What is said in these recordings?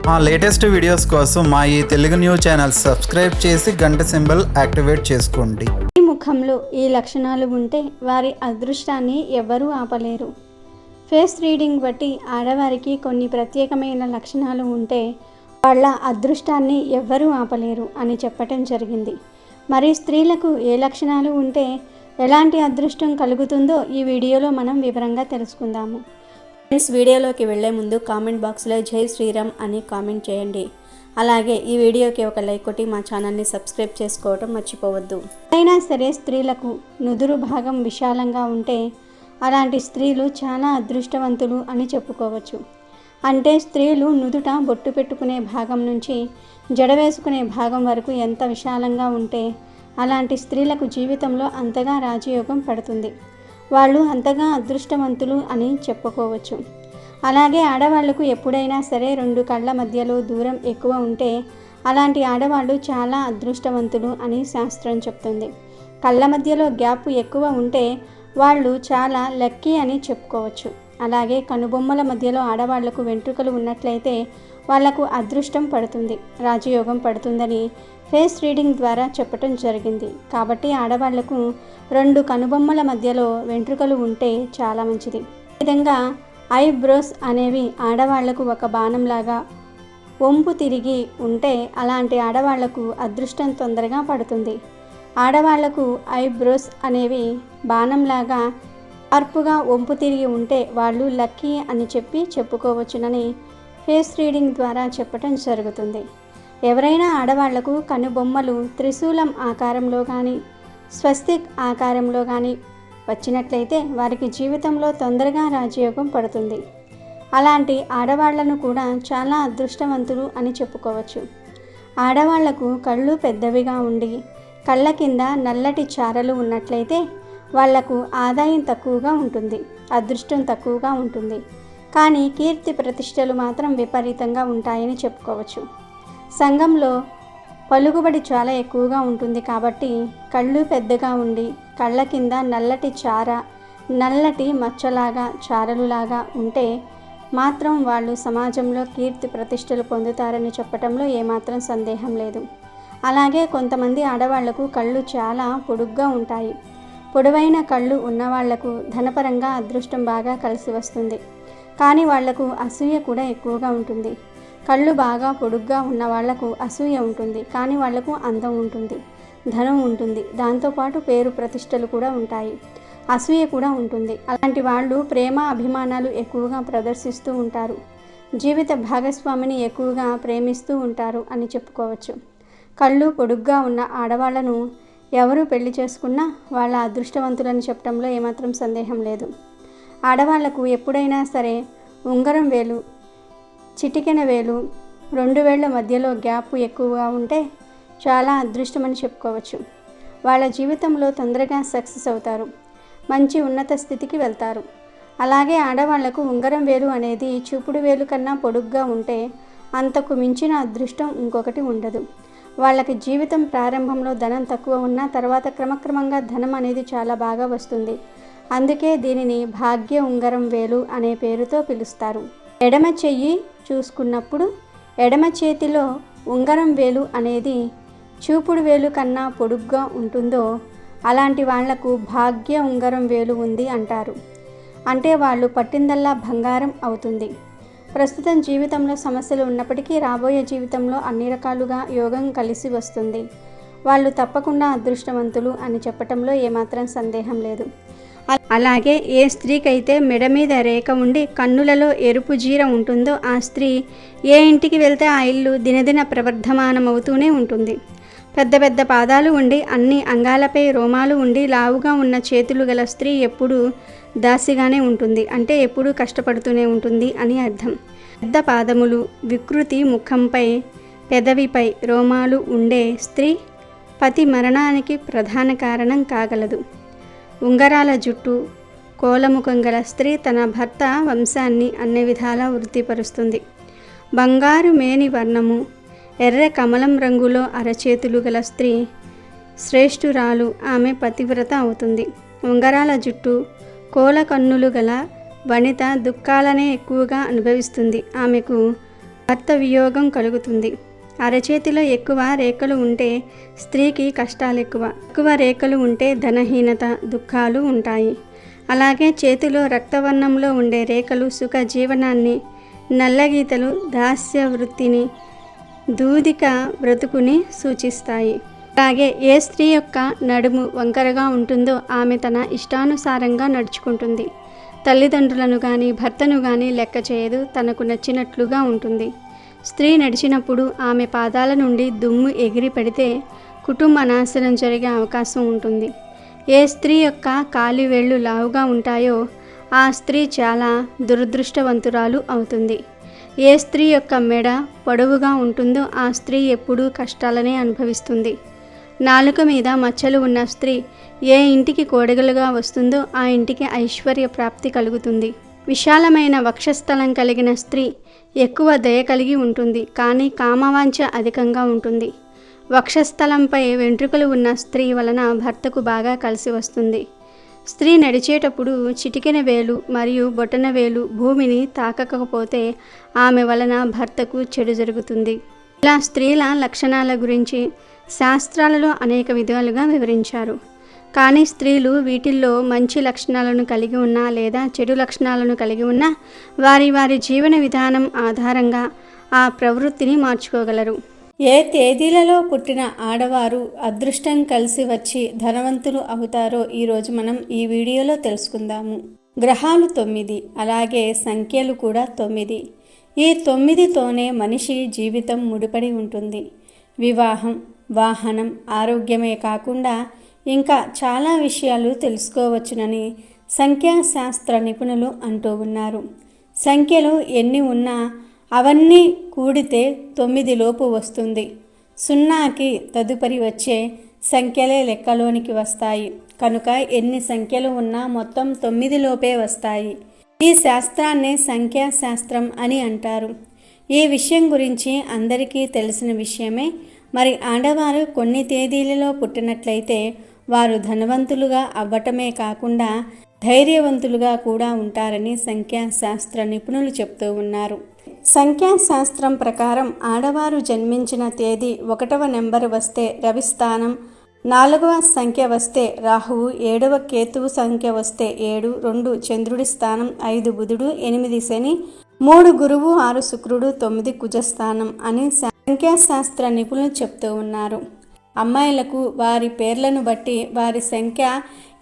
మా latest videos కోసం మా ఈ తెలుగు న్యూస్ ఛానల్ సబ్స్క్రైబ్ చేసి గంట సింబల్ యాక్టివేట్ చేసుకోండి. ఈ ముఖంలో ఈ లక్షణాలు ఉంటే వారి అదృష్టాన్ని ఎవ్వరూ ఆపలేరు. ఫేస్ రీడింగ్ బట్టి ఆడవారికి కొన్ని ప్రత్యేకమైన లక్షణాలు ఉంటే వాళ్ళ అదృష్టాన్ని ఎవ్వరూ ఆపలేరు అని చెప్పటం జరిగింది. మరి స్త్రీలకు ఏ లక్షణాలు ఉంటే ఎలాంటి అదృష్టం కలుగుతుందో ఈ వీడియోలో మనం వివరంగా తెలుసుకుందాము. ఫ్రెండ్స్, వీడియోలోకి వెళ్లే ముందు కామెంట్ బాక్స్లో జై శ్రీరామ్ అని కామెంట్ చేయండి. అలాగే ఈ వీడియోకి ఒక లైక్ కొట్టి మా ఛానల్ని సబ్స్క్రైబ్ చేసుకోవడం మర్చిపోవద్దు. అయినా సరే స్త్రీలకు నుదురు భాగం విశాలంగా ఉంటే అలాంటి స్త్రీలు చాలా అదృష్టవంతులు అని చెప్పుకోవచ్చు. అంటే స్త్రీలు నుదుట బొట్టు పెట్టుకునే భాగం నుంచి జడ వేసుకునే భాగం వరకు ఎంత విశాలంగా ఉంటే అలాంటి స్త్రీలకు జీవితంలో అంతగా రాజయోగం పడుతుంది. వాళ్ళు అంతగా అదృష్టవంతులు అని చెప్పుకోవచ్చు. అలాగే ఆడవాళ్లకు ఎప్పుడైనా సరే రెండు కళ్ళ మధ్యలో దూరం ఎక్కువ ఉంటే అలాంటి ఆడవాళ్ళు చాలా అదృష్టవంతులు అని శాస్త్రం చెప్తుంది. కళ్ళ మధ్యలో గ్యాప్ ఎక్కువ ఉంటే వాళ్ళు చాలా లక్కీ అని చెప్పుకోవచ్చు. అలాగే కనుబొమ్మల మధ్యలో ఆడవాళ్లకు వెంట్రుకలు ఉన్నట్లయితే వాళ్లకు అదృష్టం పడుతుంది, రాజయోగం పడుతుందని ఫేస్ రీడింగ్ ద్వారా చెప్పటం జరిగింది. కాబట్టి ఆడవాళ్లకు రెండు కనుబొమ్మల మధ్యలో వెంట్రుకలు ఉంటే చాలా మంచిది. ఈ విధంగా ఐబ్రోస్ అనేవి ఆడవాళ్లకు ఒక బాణంలాగా వంపు తిరిగి ఉంటే అలాంటి ఆడవాళ్లకు అదృష్టం తొందరగా పడుతుంది. ఆడవాళ్లకు ఐబ్రోస్ అనేవి బాణంలాగా షార్పుగా వంపు తిరిగి ఉంటే వాళ్ళు లక్కీ అని చెప్పుకోవచ్చునని ఫేస్ రీడింగ్ ద్వారా చెప్పటం జరుగుతుంది. ఎవరైనా ఆడవాళ్లకు కనుబొమ్మలు త్రిశూలం ఆకారంలో కానీ స్వస్తిక్ ఆకారంలో కానీ వచ్చినట్లయితే వారికి జీవితంలో తొందరగా రాజయోగం పడుతుంది. అలాంటి ఆడవాళ్లను కూడా చాలా అదృష్టవంతులు అని చెప్పుకోవచ్చు. ఆడవాళ్లకు కళ్ళు పెద్దవిగా ఉండి కళ్ళ కింద నల్లటి చారలు ఉన్నట్లయితే వాళ్లకు ఆదాయం తక్కువగా ఉంటుంది, అదృష్టం తక్కువగా ఉంటుంది. కానీ కీర్తి ప్రతిష్టలు మాత్రం విపరీతంగా ఉంటాయని చెప్పుకోవచ్చు. సంఘంలో పలుకుబడి చాలా ఎక్కువగా ఉంటుంది. కాబట్టి కళ్ళు పెద్దగా ఉండి కళ్ళ కింద నల్లటి చార, నల్లటి మచ్చలాగా చారలులాగా ఉంటే మాత్రం వాళ్ళు సమాజంలో కీర్తి ప్రతిష్టలు పొందుతారని చెప్పటంలో ఏమాత్రం సందేహం లేదు. అలాగే కొంతమంది ఆడవాళ్లకు కళ్ళు చాలా పొడుగ్గా ఉంటాయి. పొడవైన కళ్ళు ఉన్నవాళ్లకు ధనపరంగా అదృష్టం బాగా కలిసి వస్తుంది. కానీ వాళ్లకు అసూయ కూడా ఎక్కువగా ఉంటుంది. కళ్ళు బాగా పొడుగ్గా ఉన్న వాళ్లకు అసూయ ఉంటుంది, కానీ వాళ్లకు అందం ఉంటుంది, ధనం ఉంటుంది, దాంతోపాటు పేరు ప్రతిష్టలు కూడా ఉంటాయి, అసూయ కూడా ఉంటుంది. అలాంటి వాళ్ళు ప్రేమ అభిమానాలు ఎక్కువగా ప్రదర్శిస్తూ ఉంటారు, జీవిత భాగస్వామిని ఎక్కువగా ప్రేమిస్తూ ఉంటారు అని చెప్పుకోవచ్చు. కళ్ళు పొడుగ్గా ఉన్న ఆడవాళ్లను ఎవరు పెళ్లి చేసుకున్నా వాళ్ళ అదృష్టవంతులని చెప్పడంలో ఏమాత్రం సందేహం లేదు. ఆడవాళ్లకు ఎప్పుడైనా సరే ఉంగరం వేలు, చిటికెన వేలు, రెండు వేళ్ల మధ్యలో గ్యాప్ ఎక్కువగా ఉంటే చాలా అదృష్టమని చెప్పుకోవచ్చు. వాళ్ళ జీవితంలో తొందరగా సక్సెస్ అవుతారు, మంచి ఉన్నత స్థితికి వెళ్తారు. అలాగే ఆడవాళ్లకు ఉంగరం వేలు అనేది చూపుడు వేలు కన్నా పొడుగ్గా ఉంటే అంతకు మించిన అదృష్టం ఇంకొకటి ఉండదు. వాళ్ళకి జీవితం ప్రారంభంలో ధనం తక్కువ ఉన్నా తర్వాత క్రమక్రమంగా ధనం అనేది చాలా బాగా వస్తుంది. అందుకే దీనిని భాగ్య ఉంగరం వేలు అనే పేరుతో పిలుస్తారు. ఎడమ చెయ్యి చూసుకున్నప్పుడు ఎడమ చేతిలో ఉంగరం వేలు అనేది చూపుడు వేలు కన్నా పొడుగ్గా ఉంటుందో అలాంటి వాళ్లకు భాగ్య ఉంగరం వేలు ఉంది అంటారు. అంటే వాళ్ళు పట్టిందల్లా బంగారం అవుతుంది. ప్రస్తుతం జీవితంలో సమస్యలు ఉన్నప్పటికీ రాబోయే జీవితంలో అన్ని రకాలుగా యోగం కలిసి వస్తుంది. వాళ్ళు తప్పకుండా అదృష్టవంతులు అని చెప్పటంలో ఏమాత్రం సందేహం లేదు. అలాగే ఏ స్త్రీకైతే మెడ మీద రేఖ ఉండి కన్నులలో ఎరుపు జీర ఉంటుందో ఆ స్త్రీ ఏ ఇంటికి వెళ్తే ఆ ఇల్లు దినదిన ప్రవర్ధమానమవుతూనే ఉంటుంది. పెద్ద పెద్ద పాదాలు ఉండి అన్ని అంగాలపై రోమాలు ఉండి లావుగా ఉన్న చేతులు గల స్త్రీ ఎప్పుడూ దాసిగానే ఉంటుంది, అంటే ఎప్పుడూ కష్టపడుతూనే ఉంటుంది అని అర్థం. పెద్ద పాదములు, వికృతి ముఖంపై, పెదవిపై రోమాలు ఉండే స్త్రీ పతి మరణానికి ప్రధాన కారణం కాగలదు. ఉంగరాల జుట్టు, కోలముఖం గల స్త్రీ తన భర్త వంశాన్ని అన్ని విధాలా వృద్ధిపరుస్తుంది. బంగారు మేని వర్ణము, ఎర్ర కమలం రంగులో అరచేతులు గల స్త్రీ శ్రేష్ఠురాలు, ఆమె పతివ్రత అవుతుంది. ఉంగరాల జుట్టు, కోల కన్నులు గల వనిత దుఃఖాలనే ఎక్కువగా అనుభవిస్తుంది. ఆమెకు భర్త వియోగం కలుగుతుంది. అరచేతిలో ఎక్కువ రేఖలు ఉంటే స్త్రీకి కష్టాలు ఎక్కువ రేఖలు ఉంటే ధనహీనత, దుఃఖాలు ఉంటాయి. అలాగే చేతిలో రక్తవర్ణంలో ఉండే రేఖలు సుఖ జీవనాన్ని, నల్లగీతలు దాస్య వృత్తిని, దూదిక బ్రతుకుని సూచిస్తాయి. అలాగే ఏ స్త్రీ యొక్క నడుము వంకరగా ఉంటుందో ఆమె తన ఇష్టానుసారంగా నడుచుకుంటుంది. తల్లిదండ్రులను కానీ భర్తను కానీ లెక్క చేయదు, తనకు నచ్చినట్లుగా ఉంటుంది. స్త్రీ నడిచినప్పుడు ఆమె పాదాల నుండి దుమ్ము ఎగిరి పడితే కుటుంబ నాశనం జరిగే అవకాశం ఉంటుంది. ఏ స్త్రీ యొక్క కాలి వేళ్ళు లావుగా ఉంటాయో ఆ స్త్రీ చాలా దురదృష్టవంతురాలు అవుతుంది. ఏ స్త్రీ యొక్క మెడ పొడవుగా ఉంటుందో ఆ స్త్రీ ఎప్పుడూ కష్టాలనే అనుభవిస్తుంది. నాలుక మీద మచ్చలు ఉన్న స్త్రీ ఏ ఇంటికి కోడలుగా వస్తుందో ఆ ఇంటికి ఐశ్వర్య ప్రాప్తి కలుగుతుంది. విశాలమైన వక్షస్థలం కలిగిన స్త్రీ ఎక్కువ దయ కలిగి ఉంటుంది, కానీ కామవాంఛ అధికంగా ఉంటుంది. వక్షస్థలంపై వెంట్రుకలు ఉన్న స్త్రీ వలన భర్తకు బాగా కలిసి వస్తుంది. స్త్రీ నడిచేటప్పుడు చిటికెన వేలు మరియు బొటన వేలు భూమిని తాకకపోతే ఆమె వలన భర్తకు చెడు జరుగుతుంది. ఇలా స్త్రీల లక్షణాల గురించి శాస్త్రాలలో అనేక విధాలుగా వివరించారు. కానీ స్త్రీలు వీటిల్లో మంచి లక్షణాలను కలిగి ఉన్నా లేదా చెడు లక్షణాలను కలిగి ఉన్నా వారి జీవన విధానం ఆధారంగా ఆ ప్రవృత్తిని మార్చుకోగలరు. ఏ తేదీలలో పుట్టిన ఆడవారు అదృష్టం కలిసి వచ్చి ధనవంతులు అవుతారో ఈరోజు మనం ఈ వీడియోలో తెలుసుకుందాము. గ్రహాలు 9, అలాగే సంఖ్యలు కూడా 9. ఈ 9తోనే మనిషి జీవితం ముడిపడి ఉంటుంది. వివాహం, వాహనం, ఆరోగ్యమే కాకుండా ఇంకా చాలా విషయాలు తెలుసుకోవచ్చునని సంఖ్యాశాస్త్ర నిపుణులు అంటూ ఉన్నారు. సంఖ్యలు ఎన్ని ఉన్నా అవన్నీ కూడితే 9 లోపు వస్తుంది. 0కి తదుపరి వచ్చే సంఖ్యలే లెక్కలోనికి వస్తాయి. కనుక ఎన్ని సంఖ్యలు ఉన్నా మొత్తం 9 లోపే వస్తాయి. ఈ శాస్త్రాన్నే సంఖ్యాశాస్త్రం అని అంటారు. ఈ విషయం గురించి అందరికీ తెలిసిన విషయమే. మరి ఆడవారు కొన్ని తేదీలలో పుట్టినట్లయితే వారు ధనవంతులుగా అవ్వటమే కాకుండా ధైర్యవంతులుగా కూడా ఉంటారని సంఖ్యాశాస్త్ర నిపుణులు చెప్తూ ఉన్నారు. సంఖ్యాశాస్త్రం ప్రకారం ఆడవారు జన్మించిన తేదీ 1వ నెంబరు వస్తే రవి స్థానం, 4వ సంఖ్య వస్తే రాహువు, 7వ కేతువు సంఖ్య వస్తే 7, 2 చంద్రుడి స్థానం, 5 బుధుడు, 8 శని, 3 గురువు, 6 శుక్రుడు, 9 కుజస్థానం అని సంఖ్యాశాస్త్ర నిపుణులు చెప్తూ ఉన్నారు. అమ్మాయిలకు వారి పేర్లను బట్టి వారి సంఖ్య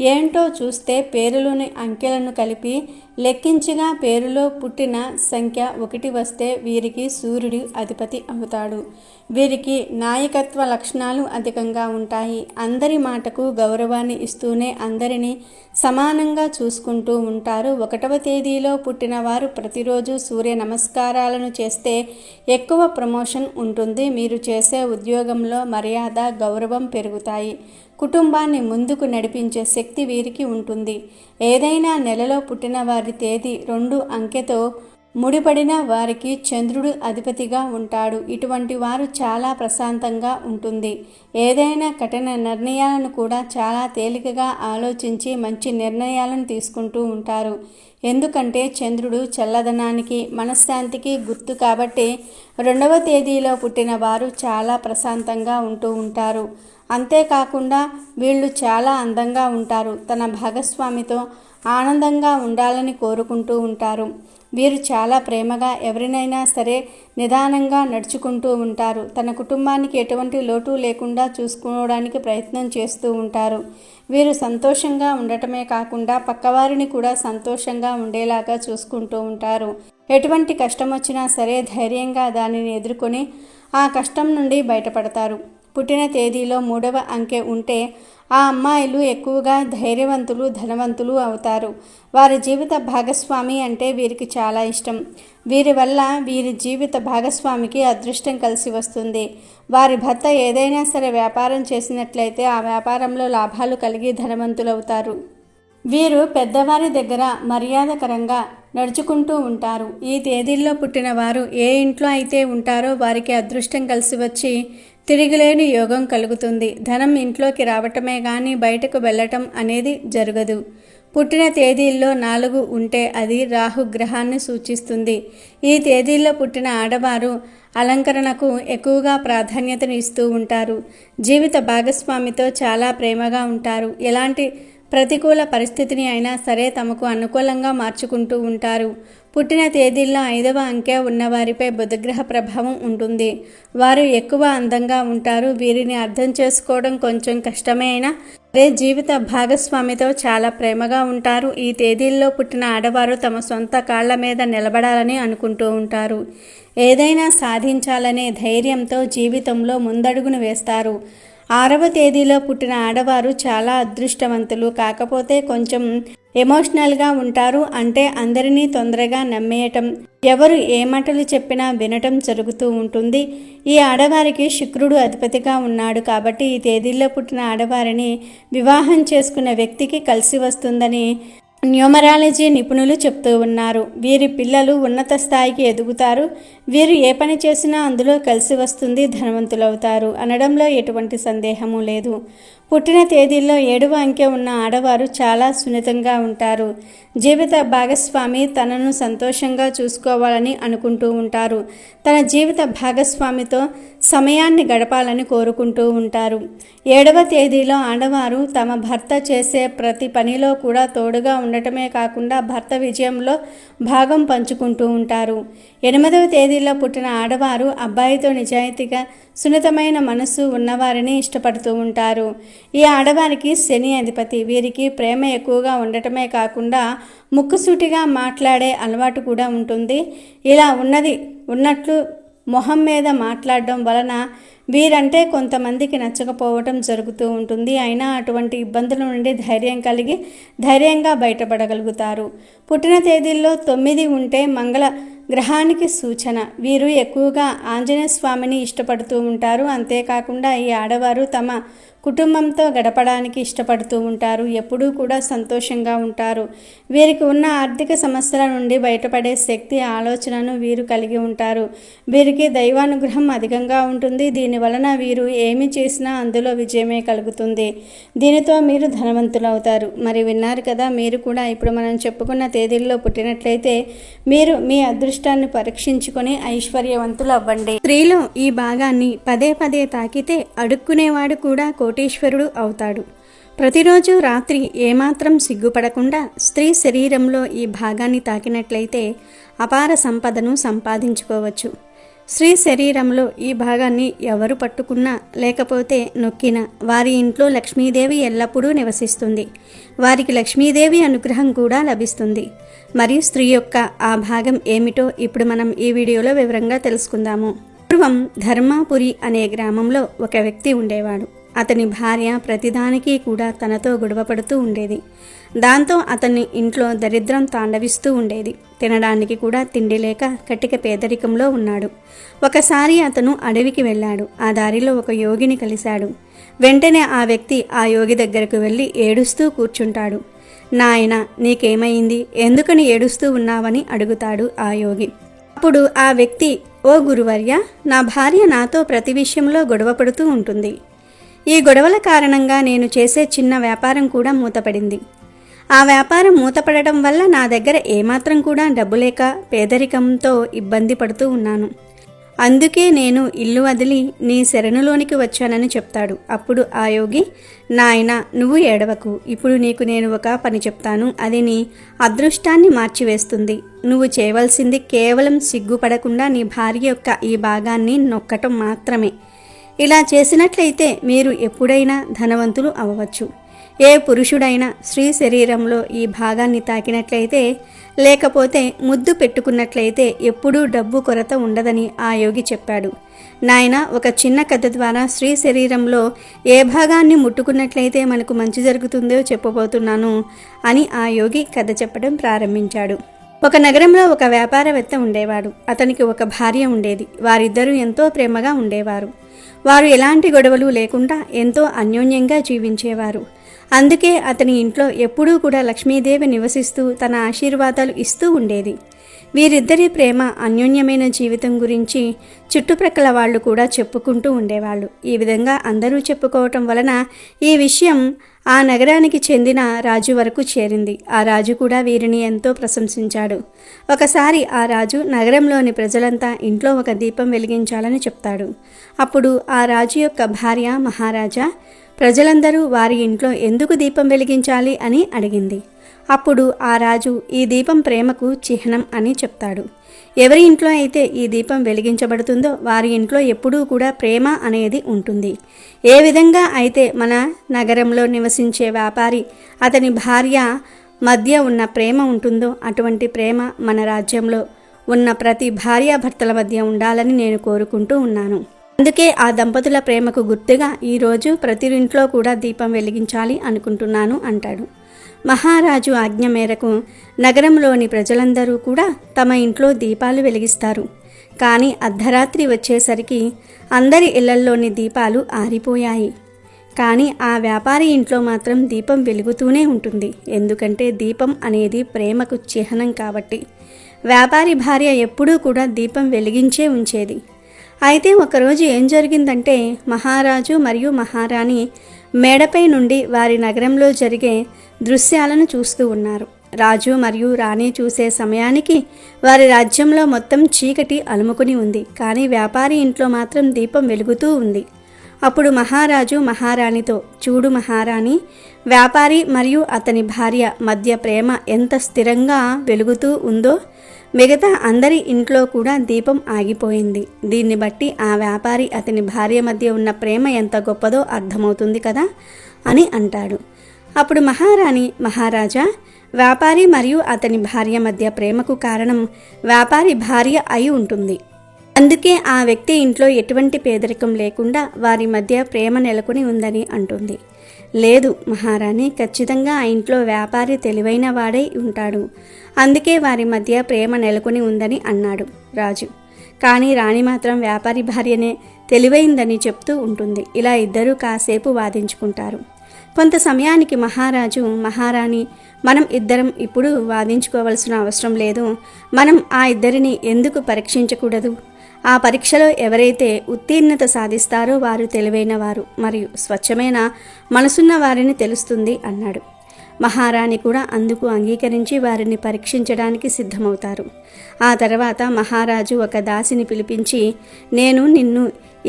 ఏంటో చూస్తే పేరులోని అంకెలను కలిపి లెక్కించగా పేరులో పుట్టిన సంఖ్య 1 వస్తే వీరికి సూర్యుడు అధిపతి అవుతాడు. వీరికి నాయకత్వ లక్షణాలు అధికంగా ఉంటాయి. అందరి మాటకు గౌరవాన్ని ఇస్తూనే అందరినీ సమానంగా చూసుకుంటూ ఉంటారు. 1వ తేదీలో పుట్టిన వారు ప్రతిరోజు సూర్య నమస్కారాలను చేస్తే ఎక్కువ ప్రమోషన్ ఉంటుంది. మీరు చేసే ఉద్యోగంలో మర్యాద, గౌరవం పెరుగుతాయి. కుటుంబాన్ని ముందుకు నడిపించే శక్తి వీరికి ఉంటుంది. ఏదైనా నెలలో పుట్టిన వారి తేదీ 2 అంకెతో ముడిపడిన వారికి చంద్రుడు అధిపతిగా ఉంటాడు. ఇటువంటి వారు చాలా ప్రశాంతంగా ఉంటుంది. ఏదైనా కఠిన నిర్ణయాలను కూడా చాలా తేలికగా ఆలోచించి మంచి నిర్ణయాలను తీసుకుంటూ ఉంటారు. ఎందుకంటే చంద్రుడు చల్లదనానికి, మనశ్శాంతికి గుర్తు కాబట్టి 2వ తేదీలో పుట్టిన వారు చాలా ప్రశాంతంగా ఉంటూ ఉంటారు. అంతేకాకుండా వీళ్ళు చాలా అందంగా ఉంటారు. తన భాగస్వామితో ఆనందంగా ఉండాలని కోరుకుంటూ ఉంటారు. వీరు చాలా ప్రేమగా ఎవరినైనా సరే నిదానంగా నడుచుకుంటూ ఉంటారు. తన కుటుంబానికి ఎటువంటి లోటు లేకుండా చూసుకోవడానికి ప్రయత్నం చేస్తూ ఉంటారు. వీరు సంతోషంగా ఉండటమే కాకుండా పక్కవారిని కూడా సంతోషంగా ఉండేలాగా చూసుకుంటూ ఉంటారు. ఎటువంటి కష్టం వచ్చినా సరే ధైర్యంగా దానిని ఎదుర్కొని ఆ కష్టం నుండి బయటపడతారు. పుట్టిన తేదీలో 3వ అంకె ఉంటే ఆ అమ్మాయిలు ఎక్కువగా ధైర్యవంతులు, ధనవంతులు అవుతారు. వారి జీవిత భాగస్వామి అంటే వీరికి చాలా ఇష్టం. వీరి వల్ల వీరి జీవిత భాగస్వామికి అదృష్టం కలిసి వస్తుంది. వారి భర్త ఏదైనా సరే వ్యాపారం చేసినట్లయితే ఆ వ్యాపారంలో లాభాలు కలిగి ధనవంతులవుతారు. వీరు పెద్దవారి దగ్గర మర్యాదకరంగా నడుచుకుంటూ ఉంటారు. ఈ తేదీల్లో పుట్టిన వారు ఏ ఇంట్లో అయితే ఉంటారో వారికి అదృష్టం కలిసి వచ్చి తిరిగిలేని యోగం కలుగుతుంది. ధనం ఇంట్లోకి రావటమే కానీ బయటకు వెళ్ళటం అనేది జరగదు. పుట్టిన తేదీల్లో 4 ఉంటే అది రాహుగ్రహాన్ని సూచిస్తుంది. ఈ తేదీల్లో పుట్టిన ఆడవారు అలంకరణకు ఎక్కువగా ప్రాధాన్యతను ఇస్తూ ఉంటారు. జీవిత భాగస్వామితో చాలా ప్రేమగా ఉంటారు. ఎలాంటి ప్రతికూల పరిస్థితిని అయినా సరే తమకు అనుకూలంగా మార్చుకుంటూ ఉంటారు. పుట్టిన తేదీల్లో 5వ అంకె ఉన్నవారిపై బుధగ్రహ ప్రభావం ఉంటుంది. వారు ఎక్కువ అందంగా ఉంటారు. వీరిని అర్థం చేసుకోవడం కొంచెం కష్టమే అయినా సరే జీవిత భాగస్వామితో చాలా ప్రేమగా ఉంటారు. ఈ తేదీల్లో పుట్టిన ఆడవారు తమ సొంత కాళ్ల మీద నిలబడాలని అనుకుంటూ ఉంటారు. ఏదైనా సాధించాలనే ధైర్యంతో జీవితంలో ముందడుగును వేస్తారు. 6వ తేదీలో పుట్టిన ఆడవారు చాలా అదృష్టవంతులు. కాకపోతే కొంచెం ఎమోషనల్గా ఉంటారు. అంటే అందరినీ తొందరగా నమ్మేయటం, ఎవరు ఏ మాటలు చెప్పినా వినటం జరుగుతూ ఉంటుంది. ఈ ఆడవారికి శుక్రుడు అధిపతిగా ఉన్నాడు కాబట్టి ఈ తేదీల్లో పుట్టిన ఆడవారిని వివాహం చేసుకున్న వ్యక్తికి కలిసి వస్తుందని న్యూమరాలజీ నిపుణులు చెప్తూ ఉన్నారు. వీరి పిల్లలు ఉన్నత స్థాయికి ఎదుగుతారు. వీరు ఏ పని చేసినా అందులో కలిసి వస్తుంది, ధనవంతులవుతారు అనడంలో ఎటువంటి సందేహము లేదు. పుట్టిన తేదీల్లో 7వ అంకె ఉన్న ఆడవారు చాలా సున్నితంగా ఉంటారు. జీవిత భాగస్వామి తనను సంతోషంగా చూసుకోవాలని అనుకుంటూ ఉంటారు. తన జీవిత భాగస్వామితో సమయాన్ని గడపాలని కోరుకుంటూ ఉంటారు. 7వ తేదీలో ఆడవారు తమ భర్త చేసే ప్రతి పనిలో కూడా తోడుగా ఉండటమే కాకుండా భర్త విజయంలో భాగం పంచుకుంటూ ఉంటారు. 8వ తేదీలో పుట్టిన ఆడవారు అబ్బాయితో నిజాయితీగా సున్నితమైన మనసు ఉన్నవారిని ఇష్టపడుతూ ఉంటారు. ఈ ఆడవారికి శని అధిపతి. వీరికి ప్రేమ ఎక్కువగా ఉండటమే కాకుండా ముక్కుసూటిగా మాట్లాడే అలవాటు కూడా ఉంటుంది. ఇలా ఉన్నట్లు మొహం మీద మాట్లాడడం వలన వీరంటే కొంతమందికి నచ్చకపోవటం జరుగుతూ ఉంటుంది. అయినా అటువంటి ఇబ్బందుల నుండి ధైర్యం కలిగి ధైర్యంగా బయటపడగలుగుతారు. పుట్టిన తేదీల్లో 9 ఉంటే మంగళ గ్రహానికి సూచన. వీరు ఎక్కువగా ఆంజనేయ స్వామిని ఇష్టపడుతూ ఉంటారు. అంతేకాకుండా ఈ ఆడవారు తమ కుటుంబంతో గడపడానికి ఇష్టపడుతూ ఉంటారు. ఎప్పుడూ కూడా సంతోషంగా ఉంటారు. వీరికి ఉన్న ఆర్థిక సమస్యల నుండి బయటపడే శక్తి, ఆలోచనను వీరు కలిగి ఉంటారు. వీరికి దైవానుగ్రహం అధికంగా ఉంటుంది. దీని వలన వీరు ఏమి చేసినా అందులో విజయమే కలుగుతుంది. దీనితో మీరు ధనవంతులవుతారు. మరి విన్నారు కదా, మీరు కూడా ఇప్పుడు మనం చెప్పుకున్న తేదీల్లో పుట్టినట్లయితే మీరు మీ అదృష్టాన్ని పరీక్షించుకొని ఐశ్వర్యవంతులు అవ్వండి. స్త్రీలో ఈ భాగాన్ని పదే పదే తాకితే అడుక్కునేవాడు కూడా కోటీశ్వరుడు అవుతాడు. ప్రతిరోజు రాత్రి ఏమాత్రం సిగ్గుపడకుండా స్త్రీ శరీరంలో ఈ భాగాన్ని తాకినట్లయితే అపార సంపదను సంపాదించుకోవచ్చు. స్త్రీ శరీరంలో ఈ భాగాన్ని ఎవరు పట్టుకున్నా లేకపోతే నొక్కినా వారి ఇంట్లో లక్ష్మీదేవి ఎల్లప్పుడూ నివసిస్తుంది. వారికి లక్ష్మీదేవి అనుగ్రహం కూడా లభిస్తుంది. మరియు స్త్రీ యొక్క ఆ భాగం ఏమిటో ఇప్పుడు మనం ఈ వీడియోలో వివరంగా తెలుసుకుందాము. పూర్వం ధర్మాపురి అనే గ్రామంలో ఒక వ్యక్తి ఉండేవాడు. అతని భార్య ప్రతిదానికి కూడా తనతో గొడవపడుతూ ఉండేది. దాంతో అతని ఇంట్లో దరిద్రం తాండవిస్తూ ఉండేది. తినడానికి కూడా తిండి లేక కటిక పేదరికంలో ఉన్నాడు. ఒకసారి అతను అడవికి వెళ్ళాడు. ఆ దారిలో ఒక యోగిని కలిశాడు. వెంటనే ఆ వ్యక్తి ఆ యోగి దగ్గరకు వెళ్ళి ఏడుస్తూ కూర్చుంటాడు. నాయనా, నీకేమైంది? ఎందుకని ఏడుస్తూ ఉన్నావని అడుగుతాడు ఆ యోగి. అప్పుడు ఆ వ్యక్తి, ఓ గురువర్య, నా భార్య నాతో ప్రతి విషయంలో గొడవపడుతూ ఉంటుంది. ఈ గొడవల కారణంగా నేను చేసే చిన్న వ్యాపారం కూడా మూతపడింది. ఆ వ్యాపారం మూతపడటం వల్ల నా దగ్గర ఏమాత్రం కూడా డబ్బు లేక పేదరికంతో ఇబ్బంది పడుతూ ఉన్నాను. అందుకే నేను ఇల్లు వదిలి నీ శరణులోనికి వచ్చానని చెప్తాడు. అప్పుడు ఆ యోగి, నాయనా, నువ్వు ఏడవకు. ఇప్పుడు నీకు నేను ఒక పని చెప్తాను. అది నీ అదృష్టాన్ని మార్చివేస్తుంది. నువ్వు చేయవలసింది కేవలం సిగ్గుపడకుండా నీ భార్య యొక్క ఈ భాగాన్ని నొక్కటం మాత్రమే. ఇలా చేసినట్లయితే మీరు ఎప్పుడైనా ధనవంతులు అవ్వవచ్చు. ఏ పురుషుడైనా స్త్రీ శరీరంలో ఈ భాగాన్ని తాకినట్లయితే లేకపోతే ముద్దు పెట్టుకున్నట్లయితే ఎప్పుడూ డబ్బు కొరత ఉండదని ఆ యోగి చెప్పాడు. నాయనా, ఒక చిన్న కథ ద్వారా స్త్రీ శరీరంలో ఏ భాగాన్ని ముట్టుకున్నట్లయితే మనకు మంచి జరుగుతుందో చెప్పబోతున్నాను అని ఆ యోగి కథ చెప్పడం ప్రారంభించాడు. ఒక నగరంలో ఒక వ్యాపారవేత్త ఉండేవాడు. అతనికి ఒక భార్య ఉండేది. వారిద్దరూ ఎంతో ప్రేమగా ఉండేవారు. వారు ఎలాంటి గొడవలు లేకుండా ఎంతో అన్యోన్యంగా జీవించేవారు. అందుకే అతని ఇంట్లో ఎప్పుడూ కూడా లక్ష్మీదేవి నివసిస్తూ తన ఆశీర్వాదాలు ఇస్తూ ఉండేది. వీరిద్దరి ప్రేమ అన్యోన్యమైన జీవితం గురించి చుట్టుప్రక్కల వాళ్ళు కూడా చెప్పుకుంటూ ఉండేవాళ్ళు. ఈ విధంగా అందరూ చెప్పుకోవటం వలన ఈ విషయం ఆ నగరానికి చెందిన రాజు వరకు చేరింది. ఆ రాజు కూడా వీరిని ఎంతో ప్రశంసించాడు. ఒకసారి ఆ రాజు నగరంలోని ప్రజలంతా ఇంట్లో ఒక దీపం వెలిగించాలని చెప్తాడు. అప్పుడు ఆ రాజు యొక్క భార్య, మహారాజా, ప్రజలందరూ వారి ఇంట్లో ఎందుకు దీపం వెలిగించాలి అని అడిగింది. అప్పుడు ఆ రాజు ఈ దీపం ప్రేమకు చిహ్నం అని చెప్తాడు. ఎవరి ఇంట్లో అయితే ఈ దీపం వెలిగించబడుతుందో వారి ఇంట్లో ఎప్పుడూ కూడా ప్రేమ అనేది ఉంటుంది. ఏ విధంగా అయితే మన నగరంలో నివసించే వ్యాపారి అతని భార్య మధ్య ఉన్న ప్రేమ ఉంటుందో అటువంటి ప్రేమ మన రాజ్యంలో ఉన్న ప్రతి భార్యాభర్తల మధ్య ఉండాలని నేను కోరుకుంటూ ఉన్నాను. అందుకే ఆ దంపతుల ప్రేమకు గుర్తుగా ఈరోజు ప్రతి ఇంట్లో కూడా దీపం వెలిగించాలి అనుకుంటున్నాను అంటాడు. మహారాజు ఆజ్ఞ మేరకు నగరంలోని ప్రజలందరూ కూడా తమ ఇంట్లో దీపాలు వెలిగిస్తారు. కానీ అర్ధరాత్రి వచ్చేసరికి అందరి ఇళ్లల్లోని దీపాలు ఆరిపోయాయి. కానీ ఆ వ్యాపారి ఇంట్లో మాత్రం దీపం వెలుగుతూనే ఉంటుంది. ఎందుకంటే దీపం అనేది ప్రేమకు చిహ్నం కాబట్టి. వ్యాపారి భార్య ఎప్పుడూ కూడా దీపం వెలిగించే ఉంచేది. అయితే ఒకరోజు ఏం జరిగిందంటే, మహారాజు మరియు మహారాణి మేడపై నుండి వారి నగరంలో జరిగే దృశ్యాలను చూస్తూ ఉన్నారు. రాజు మరియు రాణి చూసే సమయానికి వారి రాజ్యంలో మొత్తం చీకటి అలుముకుని ఉంది. కానీ వ్యాపారి ఇంట్లో మాత్రం దీపం వెలుగుతూ ఉంది. అప్పుడు మహారాజు మహారాణితో, చూడు మహారాణి, వ్యాపారి మరియు అతని భార్య మధ్య ప్రేమ ఎంత స్థిరంగా వెలుగుతూ ఉందో మిగతా అందరి ఇంట్లో కూడా దీపం ఆగిపోయింది. దీన్ని బట్టి ఆ వ్యాపారి అతని భార్య మధ్య ఉన్న ప్రేమ ఎంత గొప్పదో అర్థమవుతుంది కదా అని అంటాడు. అప్పుడు మహారాణి, మహారాజా, వ్యాపారి మరియు అతని భార్య మధ్య ప్రేమకు కారణం వ్యాపారి భార్య అయి ఉంటుంది. అందుకే ఆ వ్యక్తి ఇంట్లో ఎటువంటి పేదరికం లేకుండా వారి మధ్య ప్రేమ నెలకొని ఉందని అంటుంది. లేదు మహారాణి, ఖచ్చితంగా ఆ ఇంట్లో వ్యాపారి తెలివైన వాడై ఉంటాడు. అందుకే వారి మధ్య ప్రేమ నెలకొని ఉందని అన్నాడు రాజు. కానీ రాణి మాత్రం వ్యాపారి భార్యనే తెలివైందని చెప్తూ ఉంటుంది. ఇలా ఇద్దరూ కాసేపు వాదించుకుంటారు. కొంత సమయానికి మహారాజు, మహారాణి, మనం ఇద్దరం ఇప్పుడు వాదించుకోవాల్సిన అవసరం లేదు. మనం ఆ ఇద్దరిని ఎందుకు పరీక్షించకూడదు? ఆ పరీక్షలో ఎవరైతే ఉత్తీర్ణత సాధిస్తారో వారు తెలివైన వారు మరియు స్వచ్ఛమైన మనసున్న వారిని తెలుస్తుంది అన్నాడు. మహారాణి కూడా అందుకు అంగీకరించి వారిని పరీక్షించడానికి సిద్ధమవుతారు. ఆ తర్వాత మహారాజు ఒక దాసిని పిలిపించి, నేను నిన్ను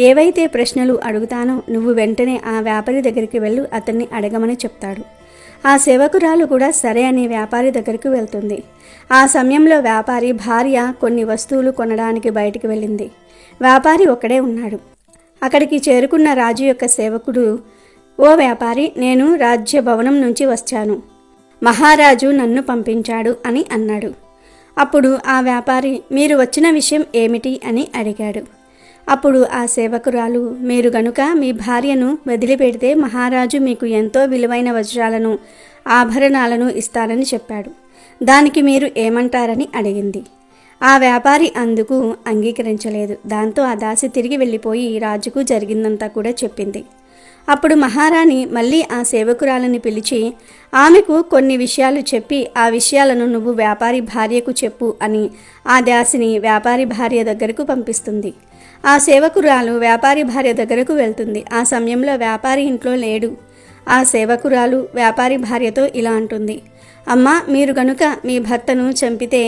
ఏవైతే ప్రశ్నలు అడుగుతానో నువ్వు వెంటనే ఆ వ్యాపారి దగ్గరికి వెళ్ళు, అతన్ని అడగమని చెప్తాడు. ఆ సేవకురాలు కూడా సరే అని వ్యాపారి దగ్గరికి వెళ్తుంది. ఆ సమయంలో వ్యాపారి భార్య కొన్ని వస్తువులు కొనడానికి బయటికి వెళ్ళింది. వ్యాపారి ఒక్కడే ఉన్నాడు. అక్కడికి చేరుకున్న రాజు యొక్క సేవకుడు, ఓ వ్యాపారి, నేను రాజ్య భవనం నుంచి వచ్చాను. మహారాజు నన్ను పంపించాడు అని అన్నాడు. అప్పుడు ఆ వ్యాపారి, మీరు వచ్చిన విషయం ఏమిటి అని అడిగాడు. అప్పుడు ఆ సేవకురాలు, మీరు గనుక మీ భార్యను వదిలిపెడితే మహారాజు మీకు ఎంతో విలువైన వజ్రాలను, ఆభరణాలను ఇస్తానని చెప్పాడు. దానికి మీరు ఏమంటారని అడిగింది. ఆ వ్యాపారి అందుకు అంగీకరించలేదు. దాంతో ఆ దాసి తిరిగి వెళ్ళిపోయి రాజుకు జరిగిందంతా కూడా చెప్పింది. అప్పుడు మహారాణి మళ్ళీ ఆ సేవకురాలని పిలిచి ఆమెకు కొన్ని విషయాలు చెప్పి, ఆ విషయాలను నువ్వు వ్యాపారి భార్యకు చెప్పు అని ఆ దాసిని వ్యాపారి భార్య దగ్గరకు పంపిస్తుంది. ఆ సేవకురాలు వ్యాపారి భార్య దగ్గరకు వెళ్తుంది. ఆ సమయంలో వ్యాపారి ఇంట్లో లేడు. ఆ సేవకురాలు వ్యాపారి భార్యతో ఇలా అంటుంది, అమ్మా, మీరు గనుక మీ భర్తను చంపితే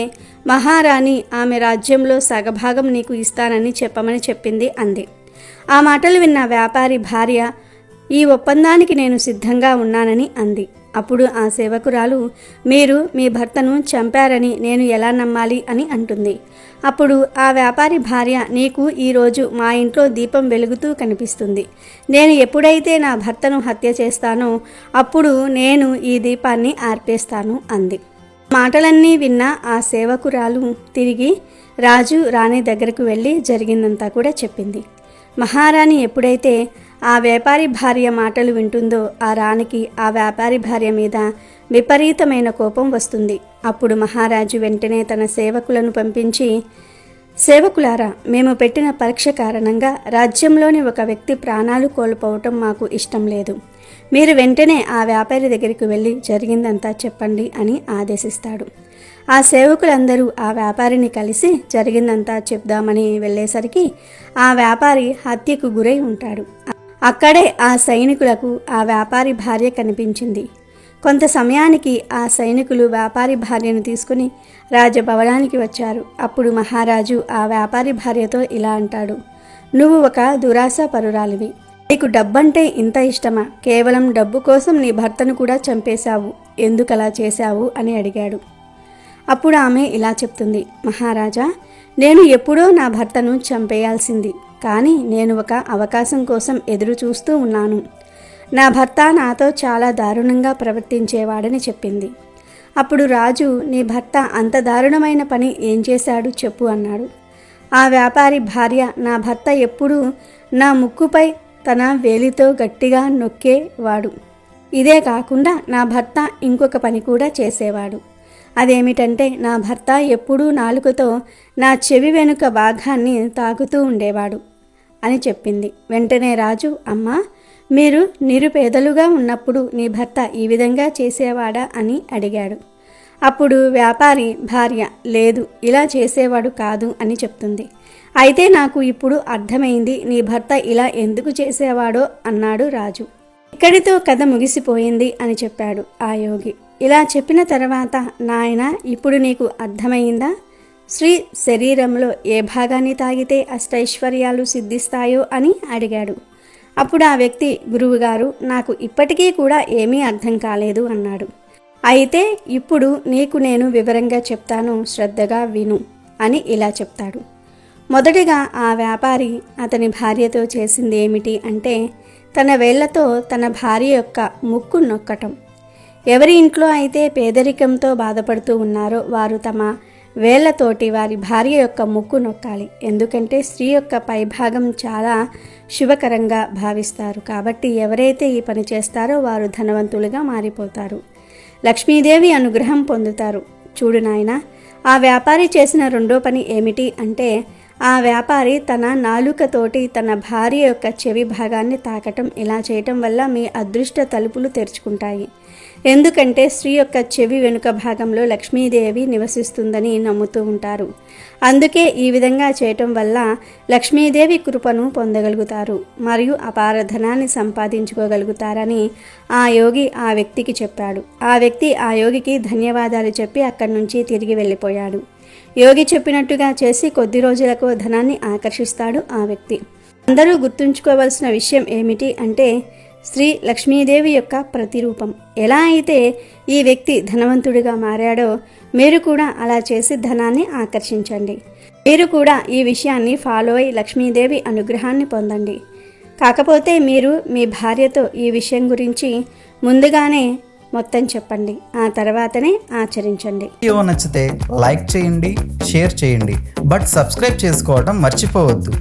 మహారాణి ఆమె రాజ్యంలో సగభాగం నీకు ఇస్తానని చెప్పమని చెప్పింది అంది. ఆ మాటలు విన్న వ్యాపారి భార్య, ఈ ఒప్పందానికి నేను సిద్ధంగా ఉన్నానని అంది. అప్పుడు ఆ సేవకురాలు, మీరు మీ భర్తను చంపారని నేను ఎలా నమ్మాలి అని అంటుంది. అప్పుడు ఆ వ్యాపారి భార్య, నీకు ఈరోజు మా ఇంట్లో దీపం వెలుగుతూ కనిపిస్తుంది. నేను ఎప్పుడైతే నా భర్తను హత్య చేస్తానో అప్పుడు నేను ఈ దీపాన్ని ఆర్పేస్తాను అంది. మాటలన్నీ విన్న ఆ సేవకురాలు తిరిగి రాజు రాణి దగ్గరకు వెళ్ళి జరిగిందంతా కూడా చెప్పింది. మహారాణి ఎప్పుడైతే ఆ వ్యాపారి భార్య మాటలు వింటుందో ఆ రాణికి ఆ వ్యాపారి భార్య మీద విపరీతమైన కోపం వస్తుంది. అప్పుడు మహారాజు వెంటనే తన సేవకులను పంపించి సేవకులారా, మేము పెట్టిన పరీక్ష కారణంగా రాజ్యంలోని ఒక వ్యక్తి ప్రాణాలు కోల్పోవటం మాకు ఇష్టం లేదు. మీరు వెంటనే ఆ వ్యాపారి దగ్గరికి వెళ్ళి జరిగిందంతా చెప్పండి అని ఆదేశిస్తాడు. ఆ సేవకులందరూ ఆ వ్యాపారిని కలిసి జరిగిందంతా చెప్దామని వెళ్ళేసరికి ఆ వ్యాపారి హత్యకు గురై ఉంటాడు. అక్కడే ఆ సైనికులకు ఆ వ్యాపారి భార్య కనిపించింది. కొంత సమయానికి ఆ సైనికులు వ్యాపారి భార్యను తీసుకుని రాజభవనానికి వచ్చారు. అప్పుడు మహారాజు ఆ వ్యాపారి భార్యతో ఇలా అంటాడు, నువ్వు ఒక దురాశ పరురాలివి. నీకు డబ్బంటే ఇంత ఇష్టమా? కేవలం డబ్బు కోసం నీ భర్తను కూడా చంపేశావు. ఎందుకలా చేశావు అని అడిగాడు. అప్పుడు ఆమె ఇలా చెప్తుంది, మహారాజా, నేను ఎప్పుడో నా భర్తను చంపేయాల్సింది, కానీ నేను ఒక అవకాశం కోసం ఎదురు చూస్తూ ఉన్నాను. నా భర్త నాతో చాలా దారుణంగా ప్రవర్తించేవాడని చెప్పింది. అప్పుడు రాజు, నీ భర్త అంత దారుణమైన పని ఏం చేశాడు చెప్పు అన్నాడు. ఆ వ్యాపారి భార్య, నా భర్త ఎప్పుడూ నా ముక్కుపై తన వేలితో గట్టిగా నొక్కేవాడు. ఇదే కాకుండా నా భర్త ఇంకొక పని కూడా చేసేవాడు. అదేమిటంటే నా భర్త ఎప్పుడూ నాలుకతో నా చెవి వెనుక భాగాన్ని తాకుతూ ఉండేవాడు అని చెప్పింది. వెంటనే రాజు, అమ్మా, మీరు నిరుపేదలుగా ఉన్నప్పుడు నీ భర్త ఈ విధంగా చేసేవాడా అని అడిగాడు. అప్పుడు వ్యాపారి భార్య, లేదు, ఇలా చేసేవాడు కాదు అని చెప్తుంది. అయితే నాకు ఇప్పుడు అర్థమైంది నీ భర్త ఇలా ఎందుకు చేసేవాడో అన్నాడు రాజు. ఇక్కడితో కథ ముగిసిపోయింది అని చెప్పాడు ఆ యోగి. ఇలా చెప్పిన తర్వాత, నాయనా, ఇప్పుడు నీకు అర్థమైందా? స్త్రీ శరీరంలో ఏ భాగాన్ని తాగితే అష్టైశ్వర్యాలు సిద్ధిస్తాయో అని అడిగాడు. అప్పుడు ఆ వ్యక్తి, గురువుగారు, నాకు ఇప్పటికీ కూడా ఏమీ అర్థం కాలేదు అన్నాడు. అయితే ఇప్పుడు నీకు నేను వివరంగా చెప్తాను, శ్రద్ధగా విను అని ఇలా చెప్తాడు. మొదటిగా ఆ వ్యాపారి అతని భార్యతో చేసింది ఏమిటి అంటే, తన వేళ్లతో తన భార్య యొక్క ముక్కు నొక్కటం. ఎవరి ఇంట్లో అయితే పేదరికంతో బాధపడుతూ ఉన్నారో వారు తమ వేళ్లతోటి వారి భార్య యొక్క ముక్కు నొక్కాలి. ఎందుకంటే స్త్రీ యొక్క పైభాగం చాలా శుభకరంగా భావిస్తారు. కాబట్టి ఎవరైతే ఈ పని చేస్తారో వారు ధనవంతులుగా మారిపోతారు, లక్ష్మీదేవి అనుగ్రహం పొందుతారు. చూడు నాయనా, ఆ వ్యాపారి చేసిన రెండో పని ఏమిటి అంటే, ఆ వ్యాపారి తన నాలుకతోటి తన భార్య యొక్క చెవి భాగాన్ని తాకటం. ఇలా చేయటం వల్ల మీ అదృష్ట తలుపులు తెరుచుకుంటాయి. ఎందుకంటే స్త్రీ యొక్క చెవి వెనుక భాగంలో లక్ష్మీదేవి నివసిస్తుందని నమ్ముతూ ఉంటారు. అందుకే ఈ విధంగా చేయటం వల్ల లక్ష్మీదేవి కృపను పొందగలుగుతారు మరియు అపార ధనాన్ని సంపాదించుకోగలుగుతారని ఆ యోగి ఆ వ్యక్తికి చెప్పాడు. ఆ వ్యక్తి ఆ యోగికి ధన్యవాదాలు చెప్పి అక్కడి నుంచి తిరిగి వెళ్ళిపోయాడు. యోగి చెప్పినట్టుగా చేసి కొద్ది రోజులకు ధనాన్ని ఆకర్షిస్తాడు ఆ వ్యక్తి. అందరూ గుర్తుంచుకోవాల్సిన విషయం ఏమిటి అంటే, శ్రీ లక్ష్మీదేవి యొక్క ప్రతిరూపం. ఎలా అయితే ఈ వ్యక్తి ధనవంతుడిగా మారాడో మీరు కూడా అలా చేసి ధనాన్ని ఆకర్షించండి. మీరు కూడా ఈ విషయాన్ని ఫాలో అయి లక్ష్మీదేవి అనుగ్రహాన్ని పొందండి. కాకపోతే మీరు మీ భార్యతో ఈ విషయం గురించి ముందుగానే మొత్తం చెప్పండి, ఆ తర్వాతనే ఆచరించండి. వీడియో నచ్చితే లైక్ చేయండి, షేర్ చేయండి, బట్ సబ్స్క్రైబ్ చేసుకోవడం మర్చిపోవద్దు.